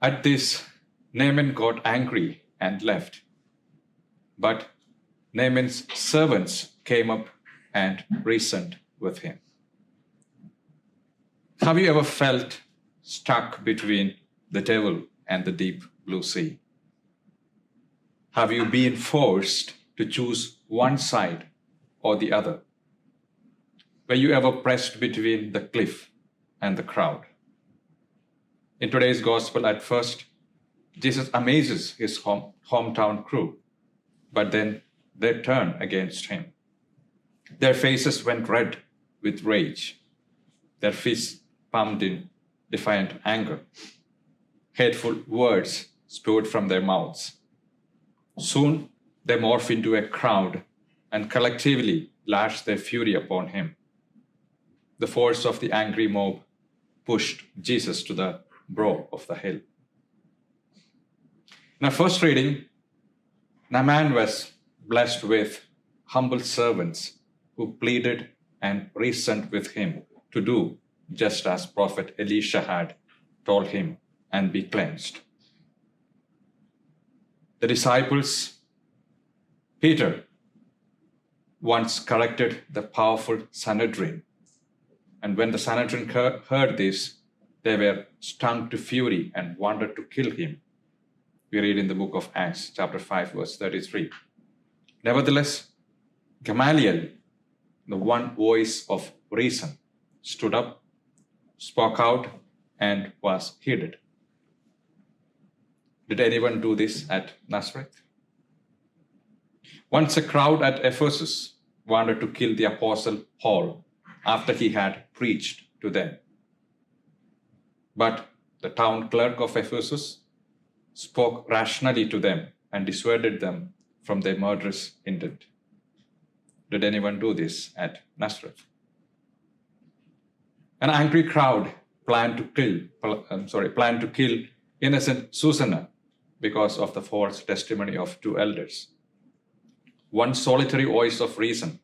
At this, Naaman got angry and left. But Naaman's servants came up and reasoned with him. Have you ever felt stuck between the devil and the deep blue sea? Have you been forced to choose one side or the other? Were you ever pressed between the cliff and the crowd? In today's gospel, at first, Jesus amazes his hometown crew, but then they turn against him. Their faces went red with rage, their fists pumped in defiant anger. Hateful words spewed from their mouths. Soon they morph into a crowd and collectively lash their fury upon him. The force of the angry mob pushed Jesus to the brow of the hill. In our first reading, Naaman was blessed with humble servants who pleaded and reasoned with him to do just as Prophet Elisha had told him and be cleansed. The disciples, Peter, once corrected the powerful Sanhedrin, and when the Sanhedrin heard this, they were stung to fury and wanted to kill him. We read in the book of Acts, chapter 5, verse 33. Nevertheless, Gamaliel, the one voice of reason, stood up, spoke out, and was heeded. Did anyone do this at Nazareth? Once a crowd at Ephesus wanted to kill the apostle Paul after he had preached to them. But the town clerk of Ephesus spoke rationally to them and dissuaded them from their murderous intent. Did anyone do this at Nazareth? An angry crowd planned to kill innocent Susanna because of the false testimony of two elders. One solitary voice of reason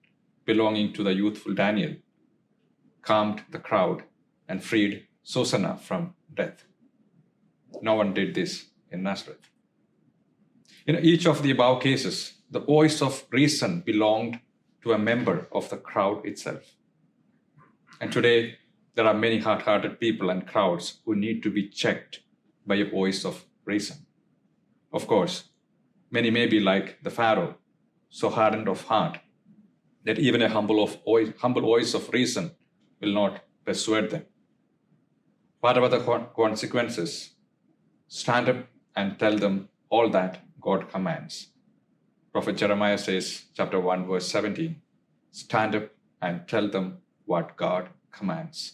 belonging to the youthful Daniel calmed the crowd and freed Susanna from death. No one did this in Nazareth. In each of the above cases, the voice of reason belonged to a member of the crowd itself. And today, there are many hard-hearted people and crowds who need to be checked by a voice of reason. Of course, many may be like the Pharaoh, so hardened of heart that even a humble voice of reason will not persuade them. Whatever the consequences, stand up and tell them all that God commands. Prophet Jeremiah says, chapter 1, verse 17, stand up and tell them what God commands.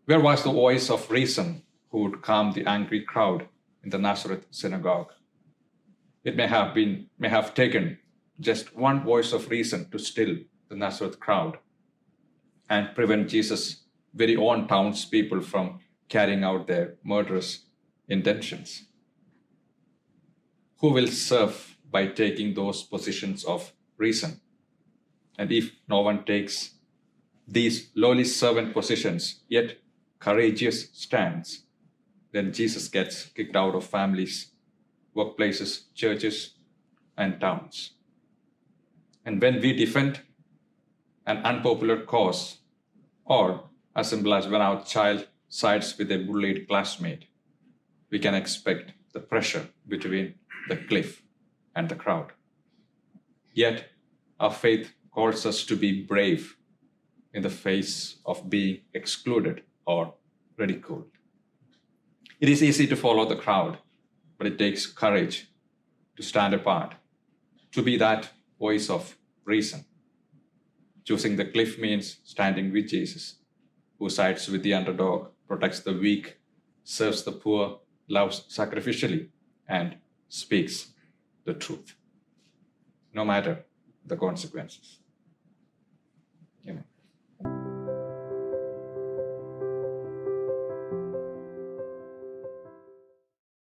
Where was the voice of reason who would calm the angry crowd in the Nazareth synagogue? It may have taken just one voice of reason to still the Nazareth crowd and prevent Jesus' very own townspeople from carrying out their murderous intentions. Who will serve by taking those positions of reason? And if no one takes these lowly servant positions, yet courageous stands, then Jesus gets kicked out of families, workplaces, churches, and towns. And when we defend an unpopular cause, or as simple as when our child sides with a bullied classmate, we can expect the pressure between the cliff and the crowd. Yet, our faith calls us to be brave in the face of being excluded or ridiculed. It is easy to follow the crowd, but it takes courage to stand apart, to be that voice of reason. Choosing the cliff means standing with Jesus, who sides with the underdog, protects the weak, serves the poor, loves sacrificially, and speaks the truth, no matter the consequences.